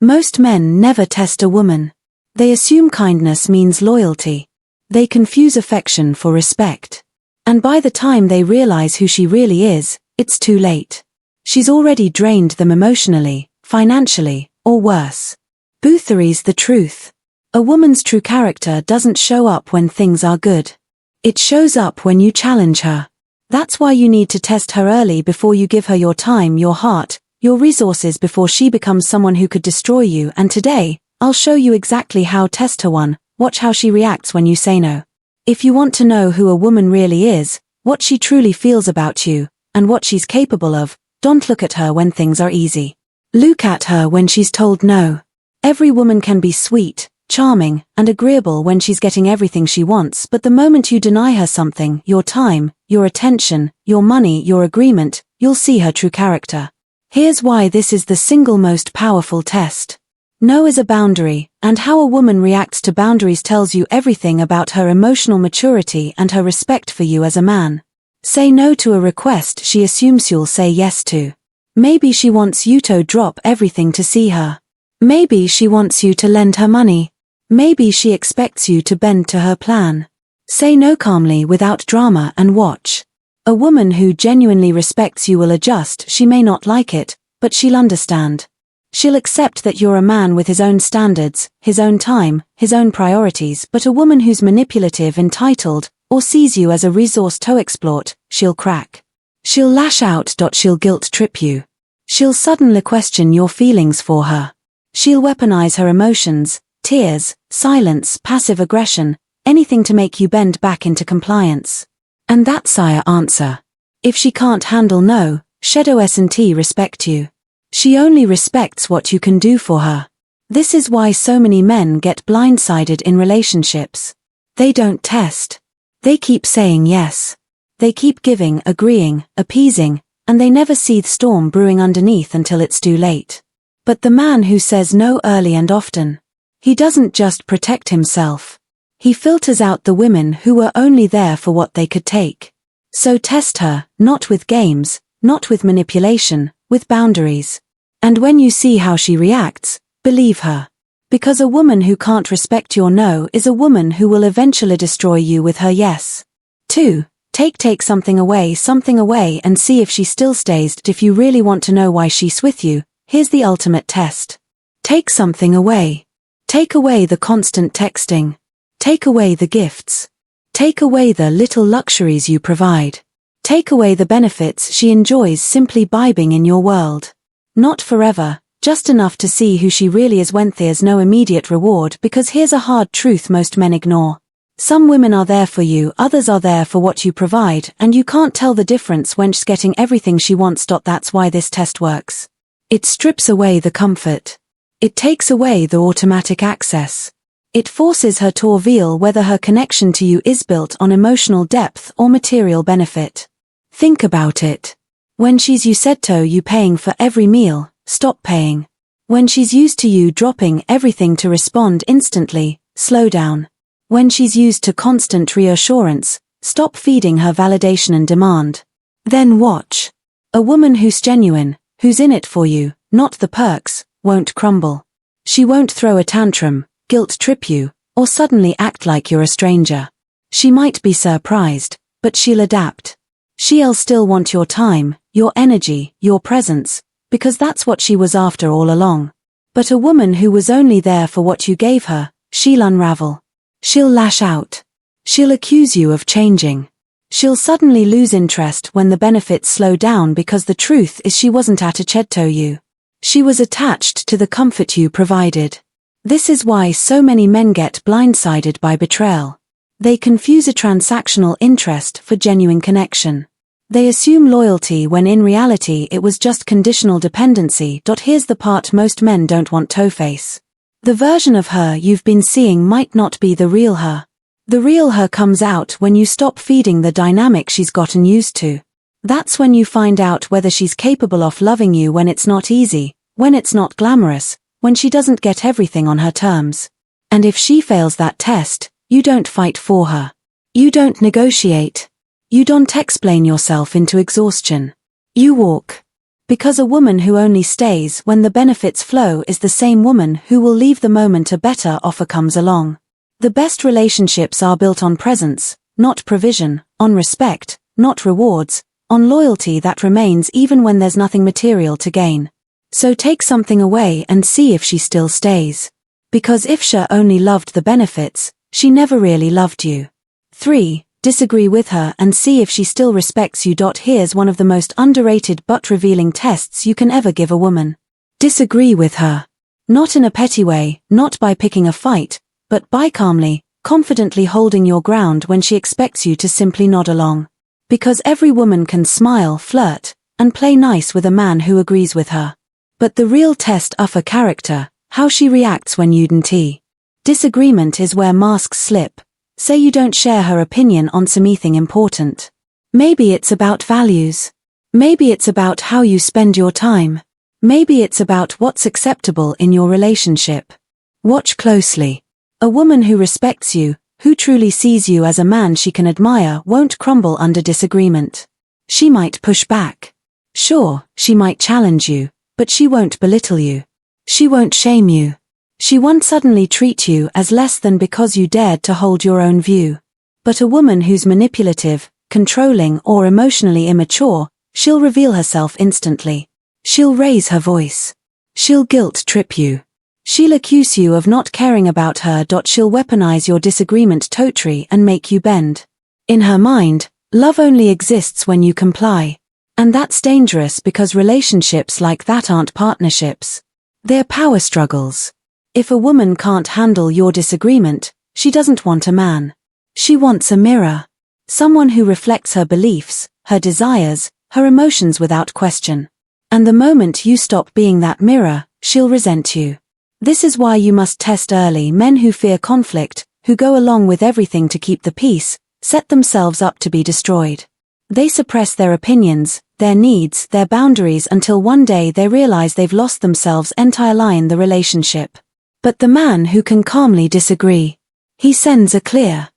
Most men never test a woman. They assume kindness means loyalty. They confuse affection for respect. And by the time they realize who she really is, it's too late. She's already drained them emotionally, financially, or worse. Boothery's the truth. A woman's true character doesn't show up when things are good. It shows up when you challenge her. That's why you need to test her early before you give her your time, your heart, your resources before she becomes someone who could destroy you. And today, I'll show you exactly how. Test her. 1. Watch how she reacts when you say no. If you want to know who a woman really is, what she truly feels about you, and what she's capable of, don't look at her when things are easy. Look at her when she's told no. Every woman can be sweet, charming, and agreeable when she's getting everything she wants, but the moment you deny her something, your time, your attention, your money, your agreement, you'll see her true character. Here's why this is the single most powerful test. No is a boundary, and how a woman reacts to boundaries tells you everything about her emotional maturity and her respect for you as a man. Say no to a request she assumes you'll say yes to. Maybe she wants you to drop everything to see her. Maybe she wants you to lend her money. Maybe she expects you to bend to her plan. Say no calmly without drama and watch. A woman who genuinely respects you will adjust. She may not like it, but she'll understand. She'll accept that you're a man with his own standards, his own time, his own priorities. But a woman who's manipulative, entitled, or sees you as a resource to exploit, she'll crack. She'll lash out. She'll guilt trip you. She'll suddenly question your feelings for her. She'll weaponize her emotions, tears, silence, passive aggression, anything to make you bend back into compliance. And that's your answer. If she can't handle no, she doesn't respect you. She only respects what you can do for her. This is why so many men get blindsided in relationships. They don't test. They keep saying yes. They keep giving, agreeing, appeasing, and they never see the storm brewing underneath until it's too late. But the man who says no early and often, he doesn't just protect himself. He filters out the women who were only there for what they could take. So test her, not with games, not with manipulation, with boundaries. And when you see how she reacts, believe her. Because a woman who can't respect your no is a woman who will eventually destroy you with her yes. 2. Take something away and see if she still stays. If you really want to know why she's with you, here's the ultimate test. Take something away. Take away the constant texting. Take away the gifts. Take away the little luxuries you provide. Take away the benefits she enjoys simply vibing in your world. Not forever, just enough to see who she really is when there's no immediate reward. Because here's a hard truth most men ignore. Some women are there for you, others are there for what you provide, and you can't tell the difference when she's getting everything she wants. That's why this test works. It strips away the comfort. It takes away the automatic access. It forces her to reveal whether her connection to you is built on emotional depth or material benefit. Think about it. When she's used to you paying for every meal, stop paying. When she's used to you dropping everything to respond instantly, slow down. When she's used to constant reassurance, stop feeding her validation and demand. Then watch. A woman who's genuine, who's in it for you, not the perks, won't crumble. She won't throw a tantrum, guilt trip you, or suddenly act like you're a stranger. She might be surprised, but she'll adapt. She'll still want your time, your energy, your presence, because that's what she was after all along. But a woman who was only there for what you gave her, she'll unravel. She'll lash out. She'll accuse you of changing. She'll suddenly lose interest when the benefits slow down, because the truth is she wasn't attached to you. She was attached to the comfort you provided. This is why so many men get blindsided by betrayal. They confuse a transactional interest for genuine connection. They assume loyalty when in reality it was just conditional dependency. Here's the part most men don't want to face. The version of her you've been seeing might not be the real her. The real her comes out when you stop feeding the dynamic she's gotten used to. That's when you find out whether she's capable of loving you when it's not easy, when it's not glamorous, when she doesn't get everything on her terms. And if she fails that test, you don't fight for her. You don't negotiate. You don't explain yourself into exhaustion. You walk. Because a woman who only stays when the benefits flow is the same woman who will leave the moment a better offer comes along. The best relationships are built on presence, not provision, on respect, not rewards, on loyalty that remains even when there's nothing material to gain. So take something away and see if she still stays. Because if she only loved the benefits, she never really loved you. 3. Disagree with her and see if she still respects you. Here's one of the most underrated but revealing tests you can ever give a woman. Disagree with her. Not in a petty way, not by picking a fight, but by calmly, confidently holding your ground when she expects you to simply nod along. Because every woman can smile, flirt, and play nice with a man who agrees with her. But the real test of her character, how she reacts when you don't. Disagreement is where masks slip. Say you don't share her opinion on something important. Maybe it's about values. Maybe it's about how you spend your time. Maybe it's about what's acceptable in your relationship. Watch closely. A woman who respects you, who truly sees you as a man she can admire, won't crumble under disagreement. She might push back. Sure, she might challenge you, but she won't belittle you. She won't shame you. She won't suddenly treat you as less than because you dared to hold your own view. But a woman who's manipulative, controlling or emotionally immature, she'll reveal herself instantly. She'll raise her voice. She'll guilt trip you. She'll accuse you of not caring about her. She'll weaponize your disagreement totally and make you bend. In her mind, love only exists when you comply. And that's dangerous because relationships like that aren't partnerships. They're power struggles. If a woman can't handle your disagreement, she doesn't want a man. She wants a mirror. Someone who reflects her beliefs, her desires, her emotions without question. And the moment you stop being that mirror, she'll resent you. This is why you must test early. Men who fear conflict, who go along with everything to keep the peace, set themselves up to be destroyed. They suppress their opinions, their needs, their boundaries until one day they realize they've lost themselves entirely in the relationship. But the man who can calmly disagree, he sends a clear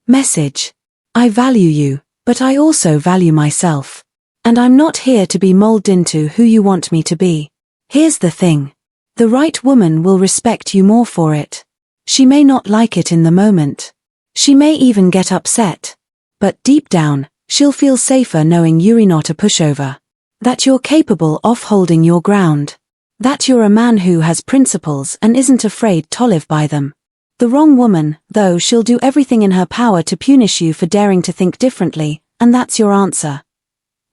message. I value you, but I also value myself. And I'm not here to be molded into who you want me to be. Here's the thing. The right woman will respect you more for it. She may not like it in the moment. She may even get upset. But deep down, she'll feel safer knowing you're not a pushover. That you're capable of holding your ground. That you're a man who has principles and isn't afraid to live by them. The wrong woman, though, she'll do everything in her power to punish you for daring to think differently, and that's your answer.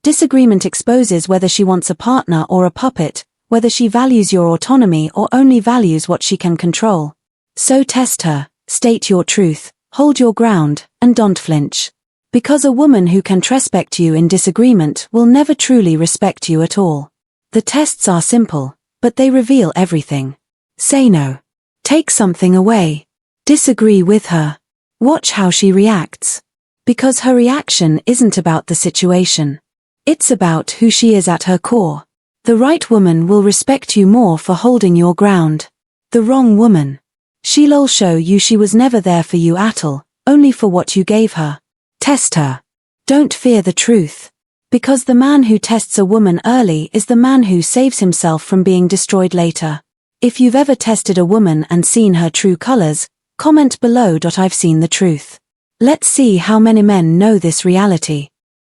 Disagreement exposes whether she wants a partner or a puppet, whether she values your autonomy or only values what she can control. So test her, state your truth, hold your ground, and don't flinch. Because a woman who can respect you in disagreement will never truly respect you at all. The tests are simple, but they reveal everything. Say no. Take something away. Disagree with her. Watch how she reacts. Because her reaction isn't about the situation. It's about who she is at her core. The right woman will respect you more for holding your ground. The wrong woman. She'll show you she was never there for you at all, only for what you gave her. Test her. Don't fear the truth. Because the man who tests a woman early is the man who saves himself from being destroyed later. If you've ever tested a woman and seen her true colors, comment below. I've seen the truth. Let's see how many men know this reality.